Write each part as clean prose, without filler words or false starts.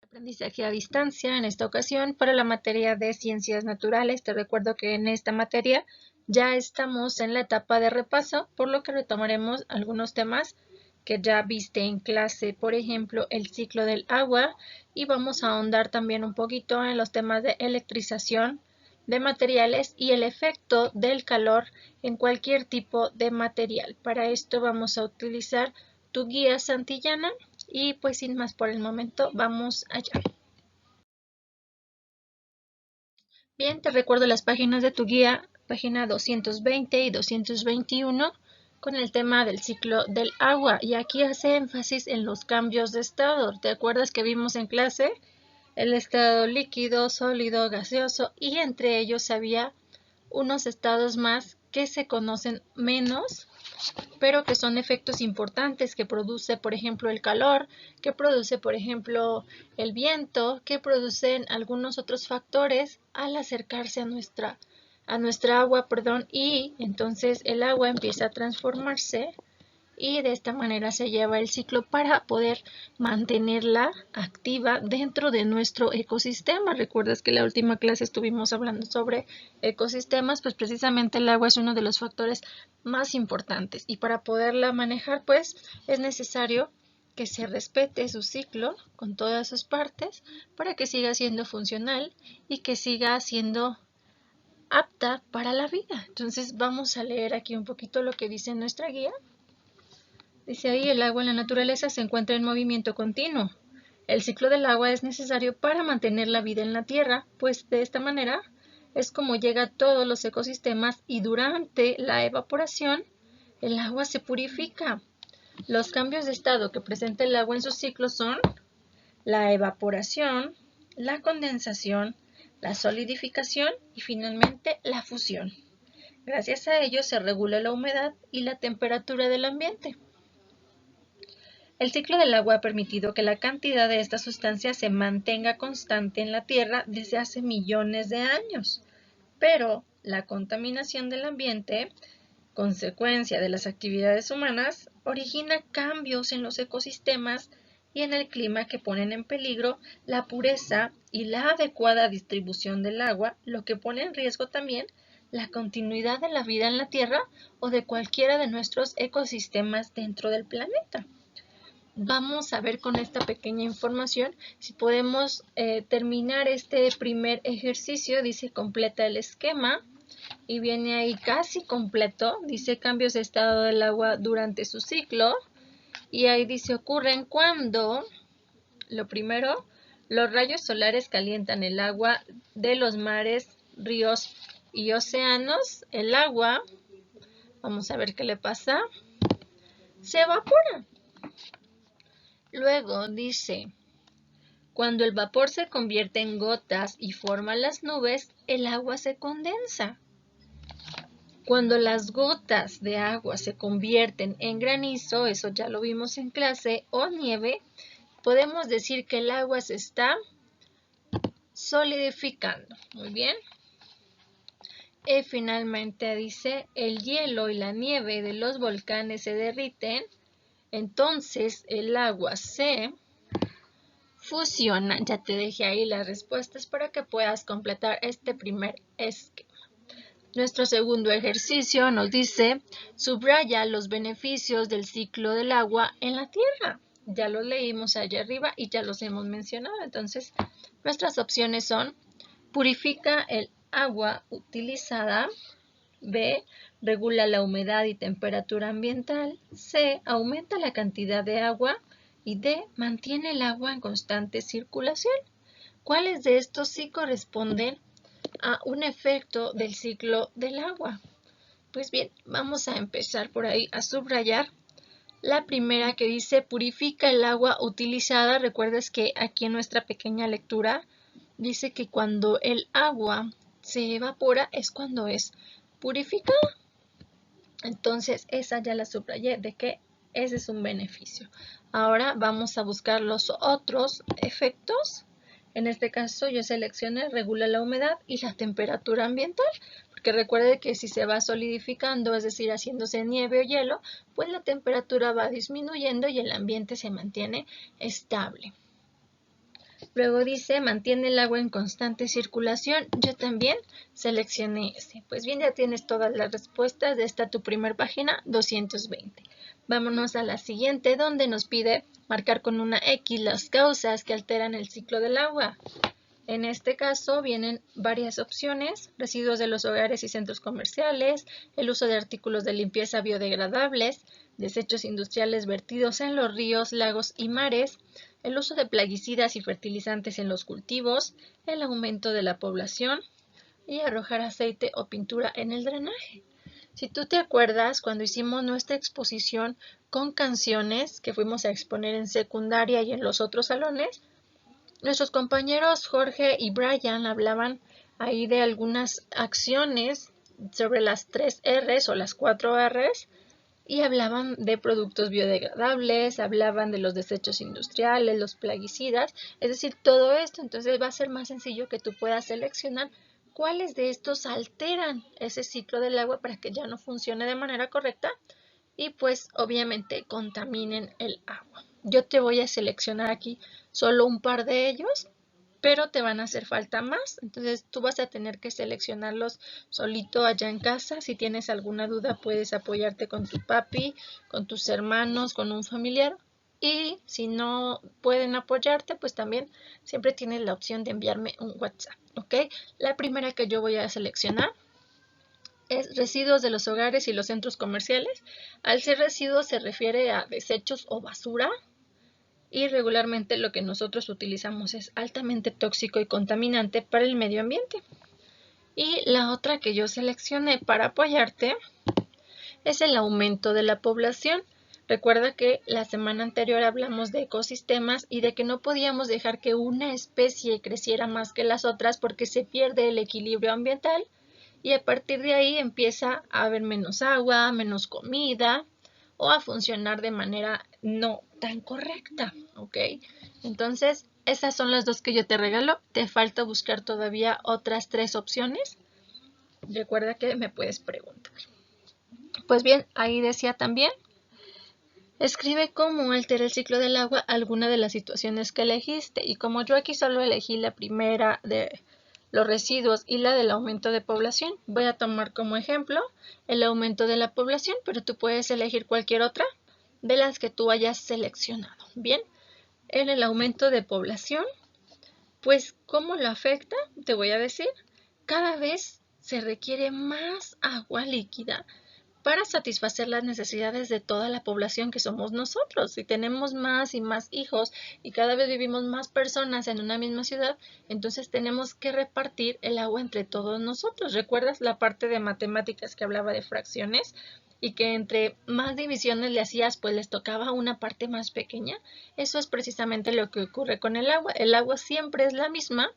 Aprendizaje a distancia en esta ocasión para la materia de ciencias naturales. Te recuerdo que en esta materia ya estamos en la etapa de repaso, por lo que retomaremos algunos temas que ya viste en clase, por ejemplo, el ciclo del agua, y vamos a ahondar también un poquito en los temas de electrización de materiales y el efecto del calor en cualquier tipo de material. Para esto vamos a utilizar tu guía Santillana. Y pues sin más por el momento, vamos allá. Bien, te recuerdo las páginas de tu guía, página 220 y 221, con el tema del ciclo del agua. Y aquí hace énfasis en los cambios de estado. ¿Te acuerdas que vimos en clase? El estado líquido, sólido, gaseoso, y entre ellos había unos estados más que se conocen menos, pero que son efectos importantes que produce, por ejemplo, el calor, que produce, por ejemplo, el viento, que producen algunos otros factores al acercarse a nuestra agua, y entonces el agua empieza a transformarse y de esta manera se lleva el ciclo para poder mantenerla activa dentro de nuestro ecosistema. ¿Recuerdas que en la última clase estuvimos hablando sobre ecosistemas? Pues precisamente el agua es uno de los factores más importantes y para poderla manejar pues es necesario que se respete su ciclo con todas sus partes para que siga siendo funcional y que siga siendo apta para la vida. Entonces vamos a leer aquí un poquito lo que dice nuestra guía. Dice ahí, el agua en la naturaleza se encuentra en movimiento continuo. El ciclo del agua es necesario para mantener la vida en la Tierra, pues de esta manera es como llega a todos los ecosistemas y durante la evaporación el agua se purifica. Los cambios de estado que presenta el agua en su ciclo son la evaporación, la condensación, la solidificación y finalmente la fusión. Gracias a ello se regula la humedad y la temperatura del ambiente. El ciclo del agua ha permitido que la cantidad de esta sustancia se mantenga constante en la Tierra desde hace millones de años, pero la contaminación del ambiente, consecuencia de las actividades humanas, origina cambios en los ecosistemas y en el clima que ponen en peligro la pureza y la adecuada distribución del agua, lo que pone en riesgo también la continuidad de la vida en la Tierra o de cualquiera de nuestros ecosistemas dentro del planeta. Vamos a ver con esta pequeña información si podemos terminar este primer ejercicio. Dice completa el esquema y viene ahí casi completo. Dice cambios de estado del agua durante su ciclo y ahí dice ocurren cuando, lo primero, los rayos solares calientan el agua de los mares, ríos y océanos. El agua, vamos a ver qué le pasa, se evapora. Luego dice, cuando el vapor se convierte en gotas y forma las nubes, el agua se condensa. Cuando las gotas de agua se convierten en granizo, eso ya lo vimos en clase, o nieve, podemos decir que el agua se está solidificando. Muy bien. Y finalmente dice, el hielo y la nieve de los volcanes se derriten, entonces el agua se fusiona. Ya te dejé ahí las respuestas para que puedas completar este primer esquema. Nuestro segundo ejercicio nos dice, subraya los beneficios del ciclo del agua en la Tierra. Ya los leímos allá arriba y ya los hemos mencionado. Entonces, nuestras opciones son, purifica el agua utilizada. B, regula la humedad y temperatura ambiental. C, aumenta la cantidad de agua. Y D, mantiene el agua en constante circulación. ¿Cuáles de estos sí corresponden a un efecto del ciclo del agua? Pues bien, vamos a empezar por ahí a subrayar la primera que dice purifica el agua utilizada. Recuerdas que aquí en nuestra pequeña lectura dice que cuando el agua se evapora es cuando es purificada. Entonces esa ya la subrayé de que ese es un beneficio. Ahora vamos a buscar los otros efectos. En este caso yo seleccioné regula la humedad y la temperatura ambiental, porque recuerde que si se va solidificando, es decir, haciéndose nieve o hielo, pues la temperatura va disminuyendo y el ambiente se mantiene estable. Luego dice, mantiene el agua en constante circulación. Yo también seleccioné este. Pues bien, ya tienes todas las respuestas de esta tu primer página, 220. Vámonos a la siguiente, donde nos pide marcar con una X las causas que alteran el ciclo del agua. En este caso vienen varias opciones: residuos de los hogares y centros comerciales, el uso de artículos de limpieza biodegradables, desechos industriales vertidos en los ríos, lagos y mares, el uso de plaguicidas y fertilizantes en los cultivos, el aumento de la población y arrojar aceite o pintura en el drenaje. Si tú te acuerdas, cuando hicimos nuestra exposición con canciones que fuimos a exponer en secundaria y en los otros salones, nuestros compañeros Jorge y Brian hablaban ahí de algunas acciones sobre las 3 R's o las 4 R's y hablaban de productos biodegradables, hablaban de los desechos industriales, los plaguicidas, es decir, todo esto. Entonces va a ser más sencillo que tú puedas seleccionar cuáles de estos alteran ese ciclo del agua para que ya no funcione de manera correcta y pues obviamente contaminen el agua. Yo te voy a seleccionar aquí solo un par de ellos, pero te van a hacer falta más, entonces tú vas a tener que seleccionarlos solito allá en casa. Si tienes alguna duda puedes apoyarte con tu papi, con tus hermanos, con un familiar, y si no pueden apoyarte pues también siempre tienes la opción de enviarme un WhatsApp, ¿ok? La primera que yo voy a seleccionar es residuos de los hogares y los centros comerciales. Al ser residuos se refiere a desechos o basura, y regularmente lo que nosotros utilizamos es altamente tóxico y contaminante para el medio ambiente. Y la otra que yo seleccioné para apoyarte es el aumento de la población. Recuerda que la semana anterior hablamos de ecosistemas y de que no podíamos dejar que una especie creciera más que las otras porque se pierde el equilibrio ambiental y a partir de ahí empieza a haber menos agua, menos comida o a funcionar de manera no tan correcta, ¿ok? Entonces, esas son las dos que yo te regalo. Te falta buscar todavía otras 3 opciones. Recuerda que me puedes preguntar. Pues bien, ahí decía también, escribe cómo altera el ciclo del agua alguna de las situaciones que elegiste. Y como yo aquí solo elegí la primera de los residuos y la del aumento de población, voy a tomar como ejemplo el aumento de la población, pero tú puedes elegir cualquier otra de las que tú hayas seleccionado. Bien, en el aumento de población, pues ¿cómo lo afecta? Te voy a decir, cada vez se requiere más agua líquida para satisfacer las necesidades de toda la población que somos nosotros. Si tenemos más y más hijos y cada vez vivimos más personas en una misma ciudad, entonces tenemos que repartir el agua entre todos nosotros. ¿Recuerdas la parte de matemáticas que hablaba de fracciones? Y que entre más divisiones le hacías, pues les tocaba una parte más pequeña. Eso es precisamente lo que ocurre con el agua. El agua siempre es la misma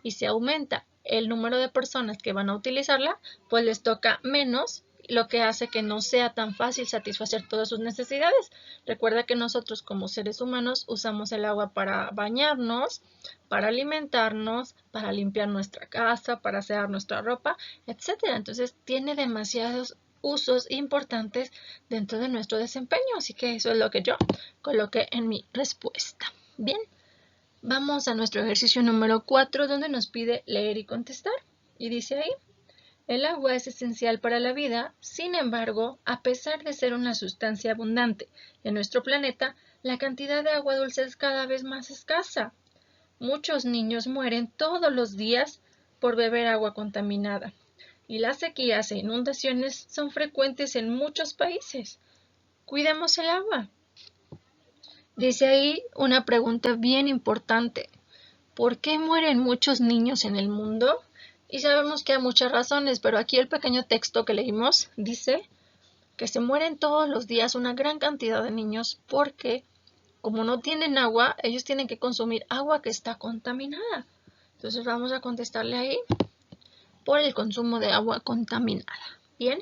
y si aumenta el número de personas que van a utilizarla, pues les toca menos, lo que hace que no sea tan fácil satisfacer todas sus necesidades. Recuerda que nosotros como seres humanos usamos el agua para bañarnos, para alimentarnos, para limpiar nuestra casa, para asear nuestra ropa, etcétera. Entonces tiene demasiados usos importantes dentro de nuestro desempeño, así que eso es lo que yo coloqué en mi respuesta. Bien, vamos a nuestro ejercicio número 4, donde nos pide leer y contestar, y dice ahí: el agua es esencial para la vida. Sin embargo, a pesar de ser una sustancia abundante en nuestro planeta, la cantidad de agua dulce es cada vez más escasa. Muchos niños mueren todos los días por beber agua contaminada, y las sequías e inundaciones son frecuentes en muchos países. Cuidemos el agua. Dice ahí una pregunta bien importante: ¿por qué mueren muchos niños en el mundo? Y sabemos que hay muchas razones, pero aquí el pequeño texto que leímos dice que se mueren todos los días una gran cantidad de niños porque, como no tienen agua, ellos tienen que consumir agua que está contaminada. Entonces vamos a contestarle ahí: por el consumo de agua contaminada. Bien,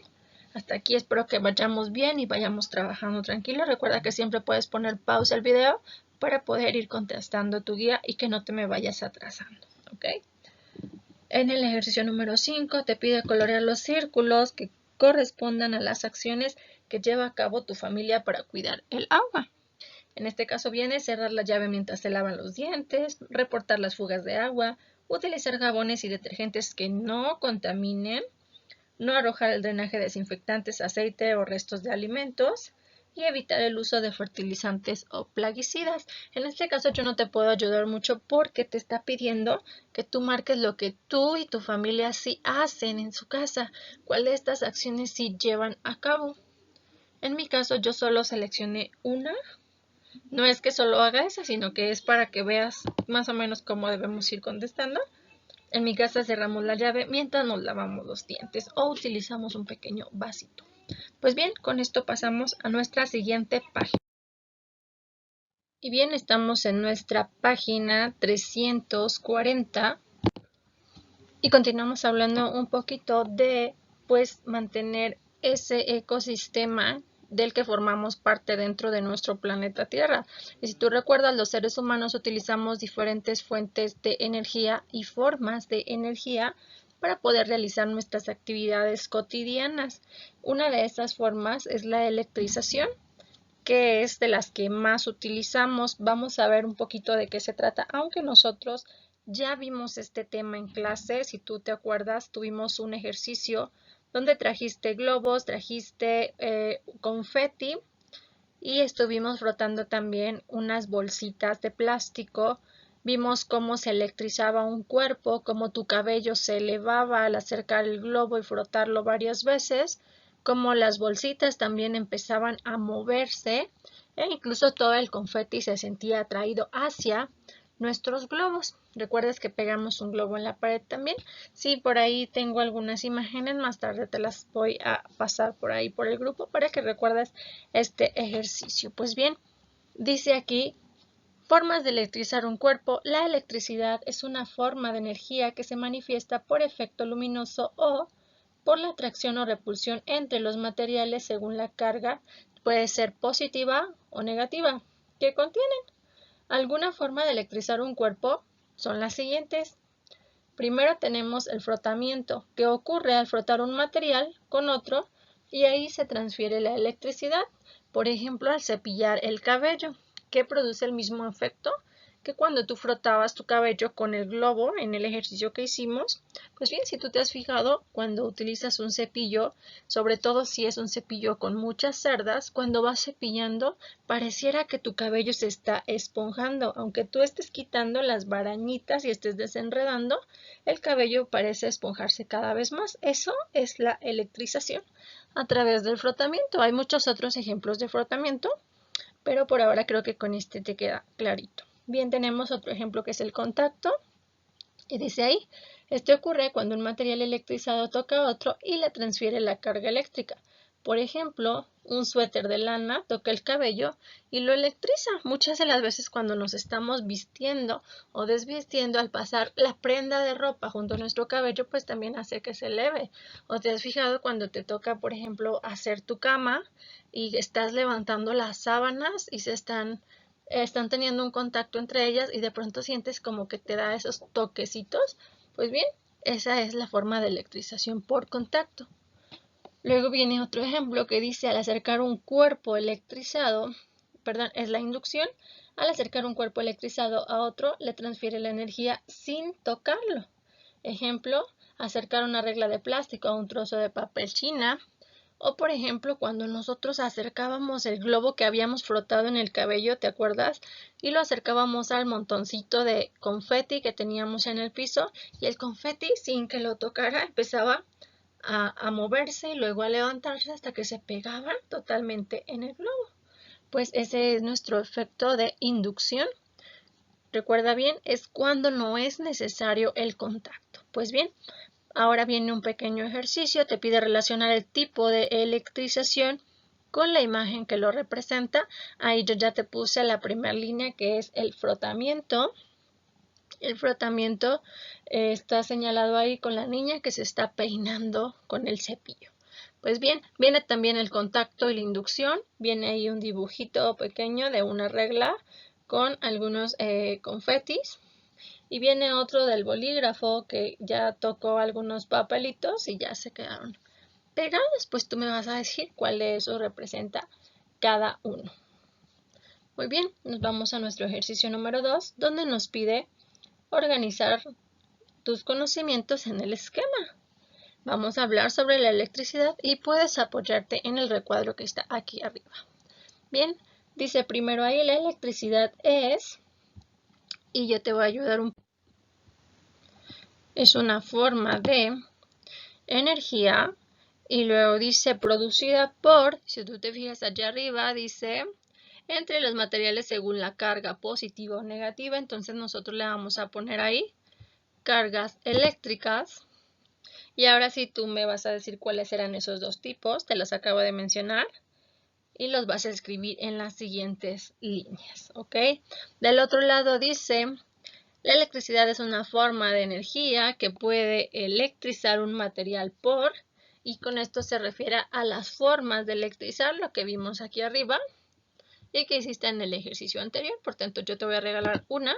hasta aquí espero que vayamos bien y vayamos trabajando tranquilo. Recuerda que siempre puedes poner pausa al video para poder ir contestando tu guía y que no te me vayas atrasando, ¿ok? En el ejercicio número 5 te pide colorear los círculos que correspondan a las acciones que lleva a cabo tu familia para cuidar el agua. En este caso viene cerrar la llave mientras se lavan los dientes, reportar las fugas de agua, utilizar jabones y detergentes que no contaminen, no arrojar el drenaje de desinfectantes, aceite o restos de alimentos y evitar el uso de fertilizantes o plaguicidas. En este caso yo no te puedo ayudar mucho porque te está pidiendo que tú marques lo que tú y tu familia sí hacen en su casa, cuál de estas acciones sí llevan a cabo. En mi caso yo solo seleccioné una. No es que solo haga esa, sino que es para que veas más o menos cómo debemos ir contestando. En mi casa cerramos la llave mientras nos lavamos los dientes o utilizamos un pequeño vasito. Pues bien, con esto pasamos a nuestra siguiente página. Y bien, estamos en nuestra página 340 y continuamos hablando un poquito de pues mantener ese ecosistema del que formamos parte dentro de nuestro planeta Tierra. Y si tú recuerdas, los seres humanos utilizamos diferentes fuentes de energía y formas de energía para poder realizar nuestras actividades cotidianas. Una de estas formas es la electrización, que es de las que más utilizamos. Vamos a ver un poquito de qué se trata, aunque nosotros ya vimos este tema en clase. Si tú te acuerdas, tuvimos un ejercicio donde trajiste globos, trajiste confeti y estuvimos frotando también unas bolsitas de plástico. Vimos cómo se electrizaba un cuerpo, cómo tu cabello se elevaba al acercar el globo y frotarlo varias veces, cómo las bolsitas también empezaban a moverse e incluso todo el confeti se sentía atraído hacia nuestros globos. ¿Recuerdas que pegamos un globo en la pared también? Sí, por ahí tengo algunas imágenes, más tarde te las voy a pasar por ahí por el grupo para que recuerdes este ejercicio. Pues bien, dice aquí: formas de electrizar un cuerpo. La electricidad es una forma de energía que se manifiesta por efecto luminoso o por la atracción o repulsión entre los materiales según la carga, puede ser positiva o negativa, que contienen. Alguna forma de electrizar un cuerpo son las siguientes. Primero tenemos el frotamiento, que ocurre al frotar un material con otro y ahí se transfiere la electricidad. Por ejemplo, al cepillar el cabello, que produce el mismo efecto que cuando tú frotabas tu cabello con el globo en el ejercicio que hicimos. Pues bien, si tú te has fijado, cuando utilizas un cepillo, sobre todo si es un cepillo con muchas cerdas, cuando vas cepillando, pareciera que tu cabello se está esponjando. Aunque tú estés quitando las barañitas y estés desenredando, el cabello parece esponjarse cada vez más. Eso es la electrización a través del frotamiento. Hay muchos otros ejemplos de frotamiento, pero por ahora creo que con este te queda clarito. Bien, tenemos otro ejemplo que es el contacto. Y dice ahí: este ocurre cuando un material electrizado toca a otro y le transfiere la carga eléctrica. Por ejemplo, un suéter de lana toca el cabello y lo electriza. Muchas de las veces cuando nos estamos vistiendo o desvistiendo, al pasar la prenda de ropa junto a nuestro cabello, pues también hace que se eleve. ¿O te has fijado cuando te toca, por ejemplo, hacer tu cama y estás levantando las sábanas y están teniendo un contacto entre ellas y de pronto sientes como que te da esos toquecitos? Pues bien, esa es la forma de electrización por contacto. Luego viene otro ejemplo que dice: al acercar un cuerpo electrizado, es la inducción. Al acercar un cuerpo electrizado a otro, le transfiere la energía sin tocarlo. Ejemplo: acercar una regla de plástico a un trozo de papel china. O por ejemplo, cuando nosotros acercábamos el globo que habíamos frotado en el cabello, ¿te acuerdas? Y lo acercábamos al montoncito de confeti que teníamos en el piso, y el confeti, sin que lo tocara, empezaba a moverse y luego a levantarse hasta que se pegaba totalmente en el globo. Pues ese es nuestro efecto de inducción. Recuerda bien, es cuando no es necesario el contacto. Pues bien, ahora viene un pequeño ejercicio. Te pide relacionar el tipo de electrización con la imagen que lo representa. Ahí yo ya te puse la primera línea, que es el frotamiento. El frotamiento está señalado ahí con la niña que se está peinando con el cepillo. Pues bien, viene también el contacto y la inducción. Viene ahí un dibujito pequeño de una regla con algunos confetis. Y viene otro del bolígrafo que ya tocó algunos papelitos y ya se quedaron pegados. Pues tú me vas a decir cuál de esos representa cada uno. Muy bien, nos vamos a nuestro ejercicio número 2, donde nos pide organizar tus conocimientos en el esquema. Vamos a hablar sobre la electricidad y puedes apoyarte en el recuadro que está aquí arriba. Bien, dice primero ahí la electricidad es, y yo te voy a ayudar un poco. Es una forma de energía y luego dice producida por, si tú te fijas allá arriba, dice entre los materiales según la carga positiva o negativa, entonces nosotros le vamos a poner ahí cargas eléctricas. Y ahora sí tú me vas a decir cuáles eran esos dos tipos, te los acabo de mencionar y los vas a escribir en las siguientes líneas, ¿ok? Del otro lado dice, la electricidad es una forma de energía que puede electrizar un material por, y con esto se refiere a las formas de electrizar, lo que vimos aquí arriba y que hiciste en el ejercicio anterior. Por tanto, yo te voy a regalar una,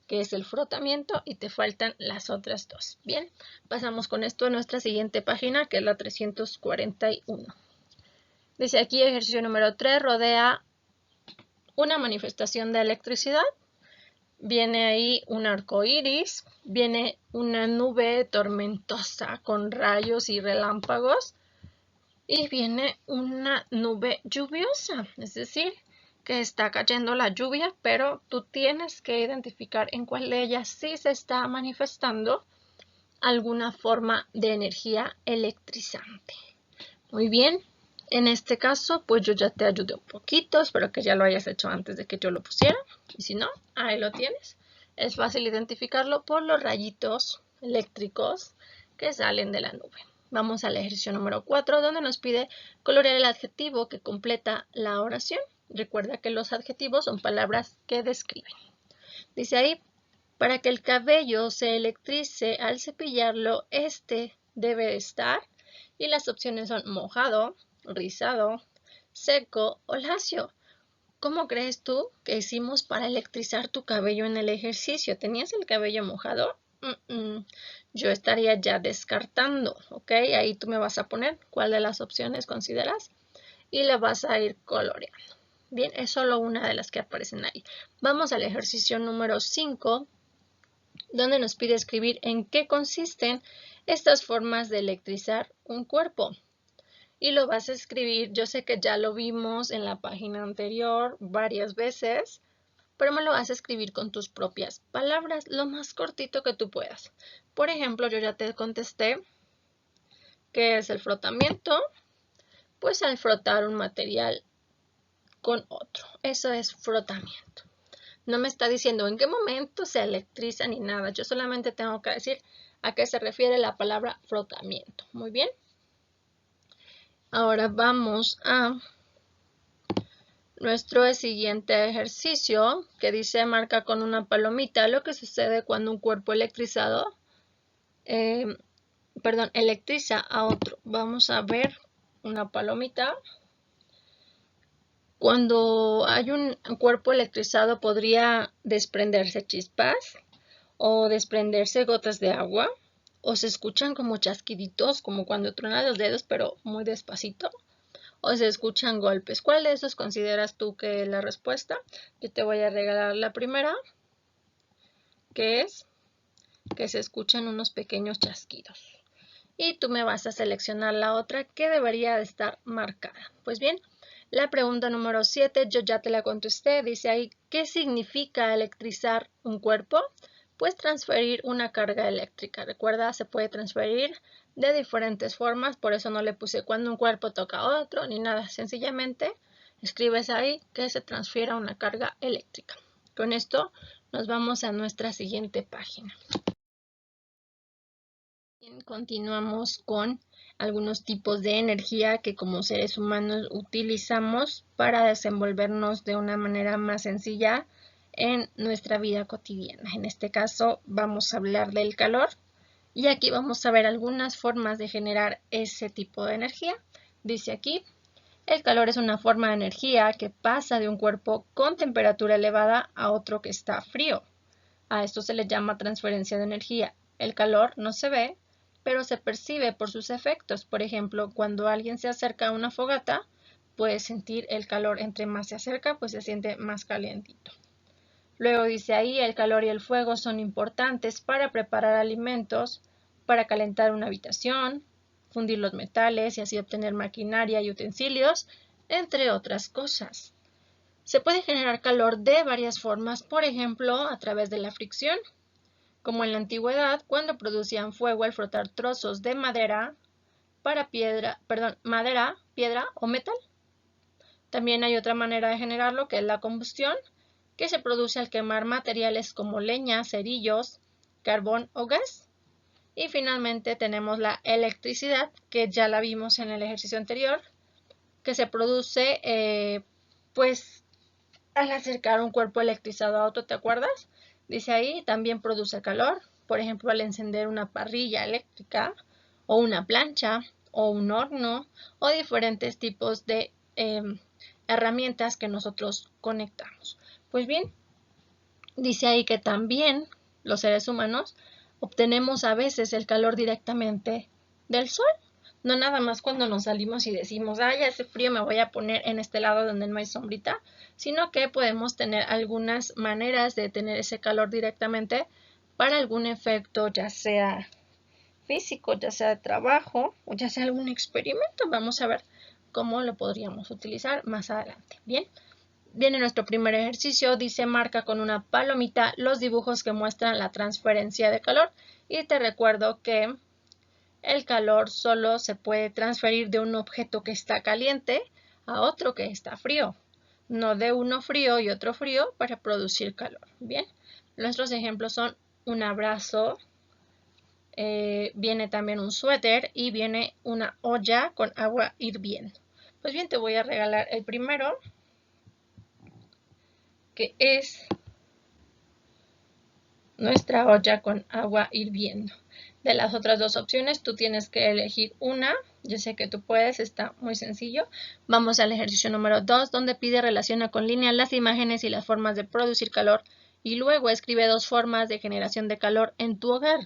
que es el frotamiento, y te faltan las otras dos. Bien, pasamos con esto a nuestra siguiente página, que es la 341. Dice aquí, ejercicio número 3, rodea una manifestación de electricidad. Viene ahí un arco iris, viene una nube tormentosa con rayos y relámpagos, y viene una nube lluviosa, es decir, que está cayendo la lluvia, pero tú tienes que identificar en cuál de ellas sí se está manifestando alguna forma de energía electrizante. Muy bien, en este caso, pues yo ya te ayudé un poquito, espero que ya lo hayas hecho antes de que yo lo pusiera, y si no, ahí lo tienes. Es fácil identificarlo por los rayitos eléctricos que salen de la nube. Vamos al ejercicio número 4, donde nos pide colorear el adjetivo que completa la oración. Recuerda que los adjetivos son palabras que describen. Dice ahí, para que el cabello se electrice al cepillarlo, este debe estar, y las opciones son mojado, rizado, seco o lacio. ¿Cómo crees tú que hicimos para electrizar tu cabello en el ejercicio? ¿Tenías el cabello mojado? Yo estaría ya descartando, ¿ok? Ahí tú me vas a poner cuál de las opciones consideras y le vas a ir coloreando. Bien, es solo una de las que aparecen ahí. Vamos al ejercicio número 5, donde nos pide escribir en qué consisten estas formas de electrizar un cuerpo. Y lo vas a escribir, yo sé que ya lo vimos en la página anterior varias veces, pero me lo vas a escribir con tus propias palabras, lo más cortito que tú puedas. Por ejemplo, yo ya te contesté qué es el frotamiento, pues al frotar un material con otro, eso es frotamiento. No me está diciendo en qué momento se electriza ni nada, yo solamente tengo que decir a qué se refiere la palabra frotamiento. Muy bien. Ahora vamos a nuestro siguiente ejercicio, que dice marca con una palomita lo que sucede cuando un cuerpo electrizado, electriza a otro. Vamos a ver una palomita. Cuando hay un cuerpo electrizado podría desprenderse chispas o desprenderse gotas de agua, o se escuchan como chasquiditos, como cuando truenan los dedos, pero muy despacito, o se escuchan golpes. ¿Cuál de esos consideras tú que es la respuesta? Yo te voy a regalar la primera, que es que se escuchan unos pequeños chasquidos. Y tú me vas a seleccionar la otra que debería de estar marcada. Pues bien, la pregunta número 7 yo ya te la contesté. Dice ahí, ¿qué significa electrizar un cuerpo? Pues transferir una carga eléctrica. Recuerda, se puede transferir de diferentes formas, por eso no le puse cuando un cuerpo toca a otro ni nada. Sencillamente escribes ahí que se transfiera una carga eléctrica. Con esto nos vamos a nuestra siguiente página. Continuamos con algunos tipos de energía que como seres humanos utilizamos para desenvolvernos de una manera más sencilla en nuestra vida cotidiana. En este caso vamos a hablar del calor y aquí vamos a ver algunas formas de generar ese tipo de energía. Dice aquí, el calor es una forma de energía que pasa de un cuerpo con temperatura elevada a otro que está frío. A esto se le llama transferencia de energía. El calor no se ve, pero se percibe por sus efectos. Por ejemplo, cuando alguien se acerca a una fogata, puedes sentir el calor. Entre más se acerca, pues se siente más calientito. Luego dice ahí, el calor y el fuego son importantes para preparar alimentos, para calentar una habitación, fundir los metales y así obtener maquinaria y utensilios, entre otras cosas. Se puede generar calor de varias formas, por ejemplo, a través de la fricción, como en la antigüedad, cuando producían fuego al frotar trozos de madera, piedra o metal. También hay otra manera de generarlo, que es la combustión, que se produce al quemar materiales como leña, cerillos, carbón o gas. Y finalmente tenemos la electricidad, que ya la vimos en el ejercicio anterior, que se produce pues al acercar un cuerpo electrizado a otro, ¿te acuerdas? Dice ahí, también produce calor, por ejemplo al encender una parrilla eléctrica o una plancha o un horno o diferentes tipos de herramientas que nosotros conectamos. Pues bien, dice ahí que también los seres humanos obtenemos a veces el calor directamente del sol. No nada más cuando nos salimos y decimos, ay, hace frío, me voy a poner en este lado donde no hay sombrita, sino que podemos tener algunas maneras de tener ese calor directamente para algún efecto, ya sea físico, ya sea de trabajo o ya sea algún experimento. Vamos a ver cómo lo podríamos utilizar más adelante. Bien. Viene nuestro primer ejercicio, dice marca con una palomita los dibujos que muestran la transferencia de calor y te recuerdo que el calor solo se puede transferir de un objeto que está caliente a otro que está frío, no de uno frío y otro frío para producir calor. Bien, nuestros ejemplos son un abrazo, viene también un suéter y viene una olla con agua hirviendo. Pues bien, te voy a regalar el primero, que es nuestra olla con agua hirviendo. De las otras dos opciones, tú tienes que elegir una. Yo sé que tú puedes, está muy sencillo. Vamos al ejercicio número 2, donde pide relaciona con línea las imágenes y las formas de producir calor. Y luego escribe 2 formas de generación de calor en tu hogar.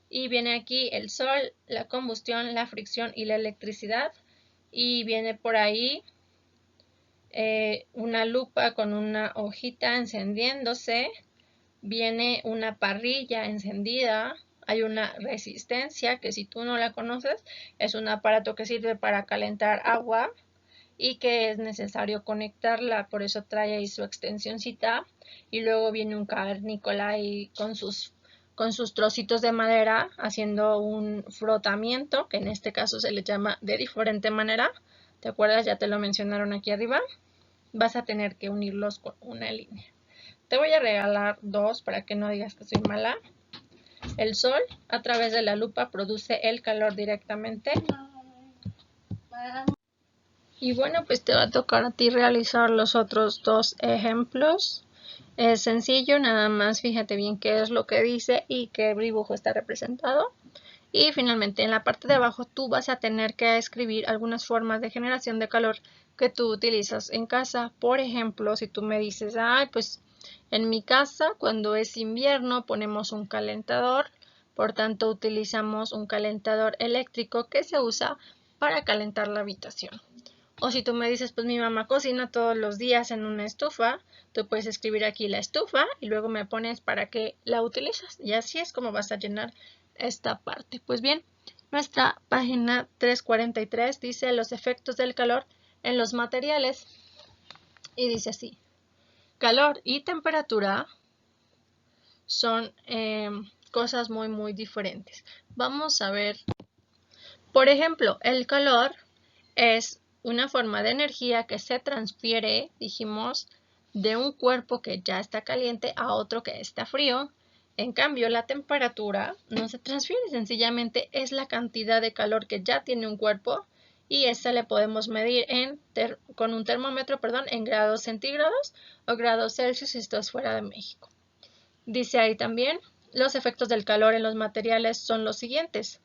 Y viene aquí el sol, la combustión, la fricción y la electricidad. Y viene por ahí una lupa con una hojita encendiéndose. Viene una parrilla encendida, hay una resistencia que si tú no la conoces es un aparato que sirve para calentar agua y que es necesario conectarla, por eso trae ahí su extensioncita. Y luego viene un cavernícola ahí con sus trocitos de madera haciendo un frotamiento, que en este caso se le llama de diferente manera. ¿Te acuerdas? Ya te lo mencionaron aquí arriba. Vas a tener que unirlos con una línea. Te voy a regalar 2 para que no digas que soy mala. El sol a través de la lupa produce el calor directamente. Y bueno, pues te va a tocar a ti realizar los otros 2 ejemplos. Es sencillo, nada más fíjate bien qué es lo que dice y qué dibujo está representado. Y finalmente en la parte de abajo tú vas a tener que escribir algunas formas de generación de calor que tú utilizas en casa. Por ejemplo, si tú me dices, ay, pues en mi casa cuando es invierno ponemos un calentador, por tanto utilizamos un calentador eléctrico que se usa para calentar la habitación. O si tú me dices, pues mi mamá cocina todos los días en una estufa, tú puedes escribir aquí la estufa y luego me pones para qué la utilizas. Y así es como vas a llenar esta parte. Pues bien, nuestra página 343 dice los efectos del calor en los materiales. Y dice así, calor y temperatura son cosas muy diferentes. Vamos a ver, por ejemplo, el calor es una forma de energía que se transfiere, dijimos, de un cuerpo que ya está caliente a otro que está frío. En cambio, la temperatura no se transfiere, sencillamente es la cantidad de calor que ya tiene un cuerpo y esta le podemos medir con un termómetro, en grados centígrados o grados Celsius si esto es fuera de México. Dice ahí también, los efectos del calor en los materiales son los siguientes.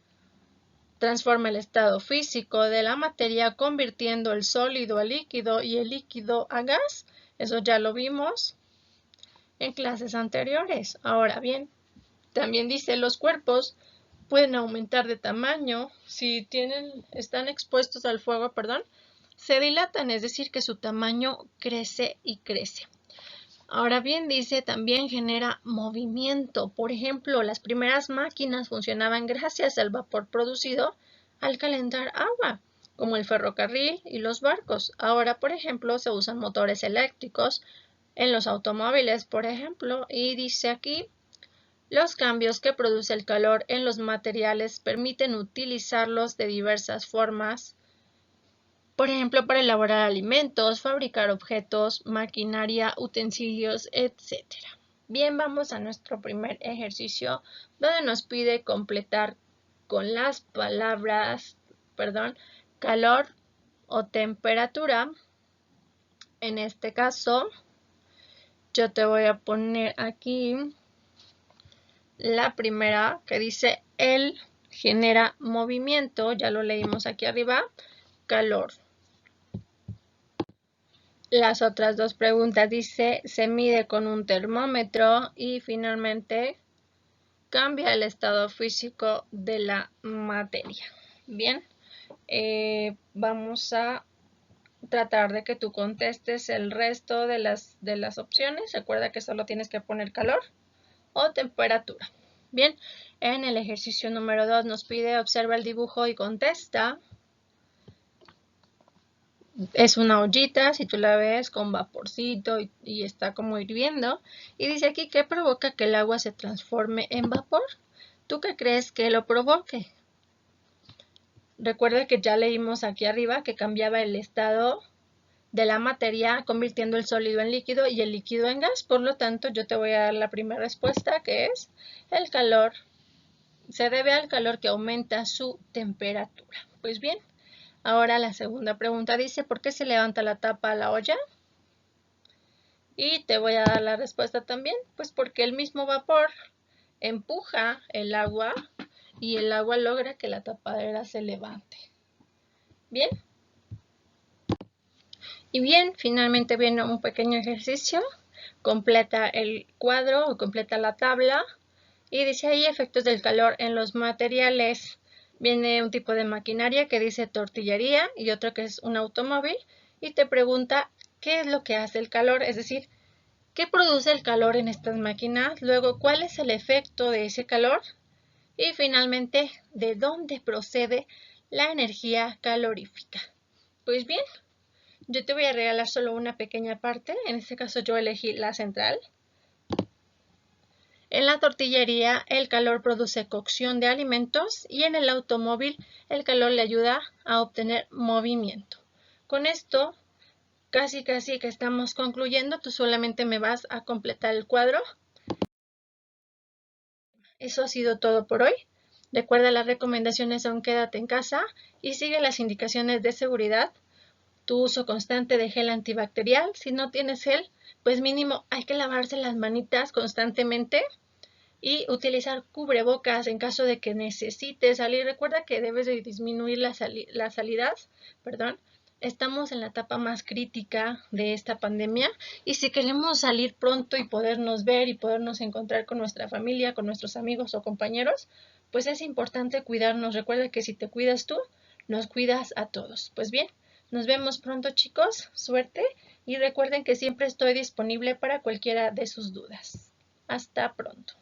Transforma el estado físico de la materia convirtiendo el sólido a líquido y el líquido a gas. Eso ya lo vimos en clases anteriores. Ahora bien, también dice los cuerpos pueden aumentar de tamaño si están expuestos al fuego, se dilatan, es decir, que su tamaño crece y crece. Ahora bien, dice, también genera movimiento. Por ejemplo, las primeras máquinas funcionaban gracias al vapor producido al calentar agua, como el ferrocarril y los barcos. Ahora, por ejemplo, se usan motores eléctricos en los automóviles, por ejemplo, y dice aquí, los cambios que produce el calor en los materiales permiten utilizarlos de diversas formas, por ejemplo, para elaborar alimentos, fabricar objetos, maquinaria, utensilios, etc. Bien, vamos a nuestro primer ejercicio, donde nos pide completar con las palabras, calor o temperatura. En este caso, yo te voy a poner aquí la primera que dice, él genera movimiento, ya lo leímos aquí arriba, calor. Las otras dos preguntas dice, se mide con un termómetro y finalmente cambia el estado físico de la materia. Bien, vamos a tratar de que tú contestes el resto de las opciones. Recuerda que solo tienes que poner calor o temperatura. Bien, en el ejercicio número 2 nos pide observa el dibujo y contesta. Es una ollita, si tú la ves, con vaporcito y está como hirviendo. Y dice aquí que provoca que el agua se transforme en vapor. ¿Tú qué crees que lo provoque? Recuerda que ya leímos aquí arriba que cambiaba el estado de la materia convirtiendo el sólido en líquido y el líquido en gas. Por lo tanto, yo te voy a dar la primera respuesta, que es el calor. Se debe al calor que aumenta su temperatura. Pues bien, ahora la segunda pregunta dice, ¿por qué se levanta la tapa a la olla? Y te voy a dar la respuesta también, pues porque el mismo vapor empuja el agua y el agua logra que la tapadera se levante. Bien. Y bien, finalmente viene un pequeño ejercicio. Completa el cuadro o completa la tabla. Y dice ahí efectos del calor en los materiales. Viene un tipo de maquinaria que dice tortillería y otro que es un automóvil. Y te pregunta qué es lo que hace el calor, es decir, ¿qué produce el calor en estas máquinas? Luego, ¿cuál es el efecto de ese calor? Y finalmente, ¿de dónde procede la energía calorífica? Pues bien, yo te voy a regalar solo una pequeña parte. En este caso yo elegí la central. En la tortillería el calor produce cocción de alimentos y en el automóvil el calor le ayuda a obtener movimiento. Con esto casi que estamos concluyendo. Tú solamente me vas a completar el cuadro. Eso ha sido todo por hoy. Recuerda las recomendaciones aún quédate en casa y sigue las indicaciones de seguridad. Tu uso constante de gel antibacterial. Si no tienes gel, pues mínimo hay que lavarse las manitas constantemente y utilizar cubrebocas en caso de que necesites salir. Recuerda que debes de disminuir las salidas, Estamos en la etapa más crítica de esta pandemia y si queremos salir pronto y podernos ver y podernos encontrar con nuestra familia, con nuestros amigos o compañeros, pues es importante cuidarnos. Recuerda que si te cuidas tú, nos cuidas a todos. Pues bien, nos vemos pronto, chicos. Suerte y recuerden que siempre estoy disponible para cualquiera de sus dudas. Hasta pronto.